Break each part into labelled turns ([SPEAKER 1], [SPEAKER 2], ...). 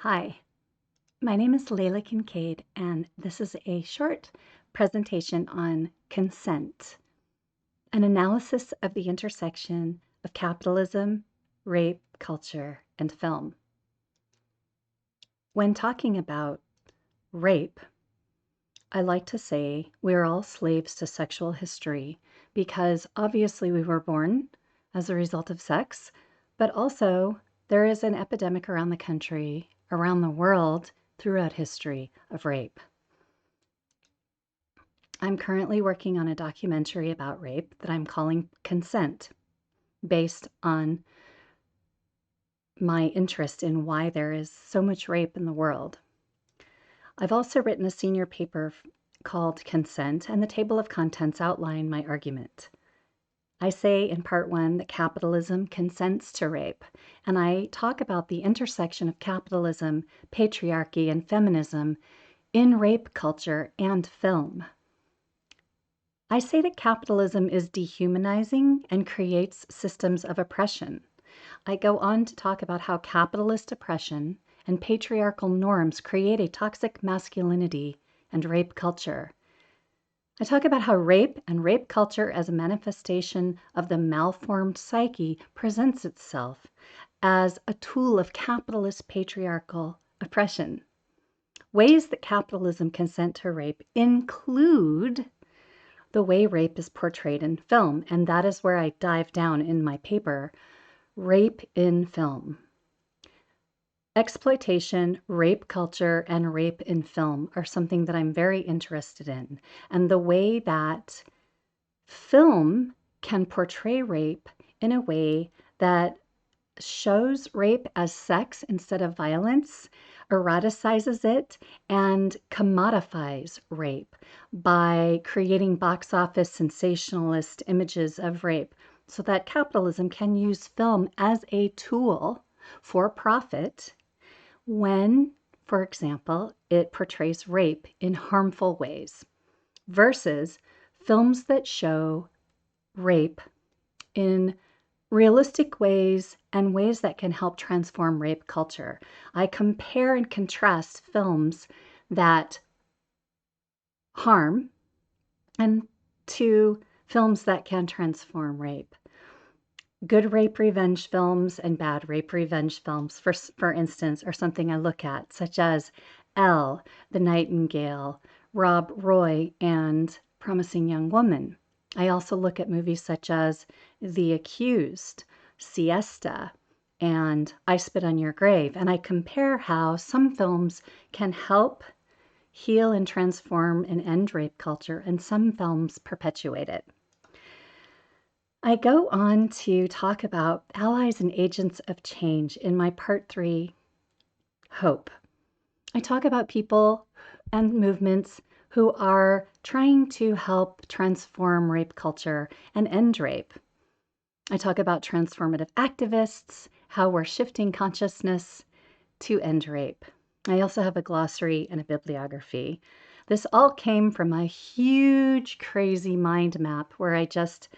[SPEAKER 1] Hi, my name is Leila Kincaid, and this is a short presentation on consent, an analysis of the intersection of capitalism, rape, culture, and film. When talking about rape, I like to say we're all slaves to sexual history because obviously we were born as a result of sex, but also there is an epidemic around the country, around the world, throughout history of rape. I'm currently working on a documentary about rape that I'm calling Consent, based on my interest in why there is so much rape in the world. I've also written a senior paper called Consent, and the table of contents outline my argument. I say in part one that capitalism consents to rape, and I talk about the intersection of capitalism, patriarchy, and feminism in rape culture and film. I say that capitalism is dehumanizing and creates systems of oppression. I go on to talk about how capitalist oppression and patriarchal norms create a toxic masculinity and rape culture. I talk about how rape and rape culture as a manifestation of the malformed psyche presents itself as a tool of capitalist patriarchal oppression. Ways that capitalism consent to rape include the way rape is portrayed in film, and that is where I dive down in my paper, Rape in Film. Exploitation, rape culture, and rape in film are something that I'm very interested in, and the way that film can portray rape in a way that shows rape as sex instead of violence, eroticizes it, and commodifies rape by creating box office sensationalist images of rape so that capitalism can use film as a tool for profit when, for example, it portrays rape in harmful ways versus films that show rape in realistic ways and ways that can help transform rape culture. I compare and contrast films that harm and to films that can transform rape. Good rape revenge films and bad rape revenge films, for instance, are something I look at, such as Elle, The Nightingale, Rob Roy, and Promising Young Woman. I also look at movies such as The Accused, Siesta, and I Spit on Your Grave, and I compare how some films can help heal and transform and end rape culture, and some films perpetuate it. I go on to talk about allies and agents of change in my part 3, Hope. I talk about people and movements who are trying to help transform rape culture and end rape. I talk about transformative activists, how we're shifting consciousness to end rape. I also have a glossary and a bibliography. This all came from a huge, crazy mind map where I just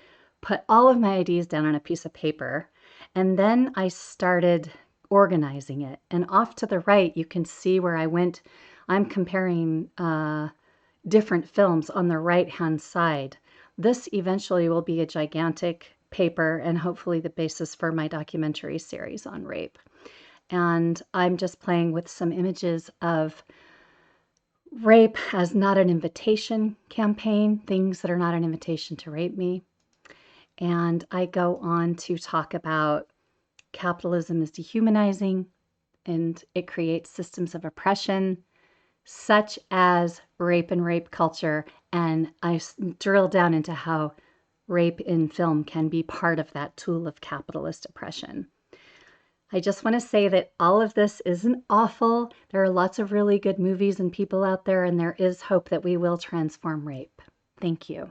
[SPEAKER 1] put all of my ideas down on a piece of paper, and then I started organizing it. And off to the right, you can see where I went. I'm comparing different films on the right-hand side. This eventually will be a gigantic paper and hopefully the basis for my documentary series on rape. And I'm just playing with some images of rape as not an invitation campaign, things that are not an invitation to rape me. And I go on to talk about capitalism is dehumanizing and it creates systems of oppression, such as rape and rape culture. And I drill down into how rape in film can be part of that tool of capitalist oppression. I just want to say that all of this isn't awful. There are lots of really good movies and people out there, and there is hope that we will transform rape. Thank you.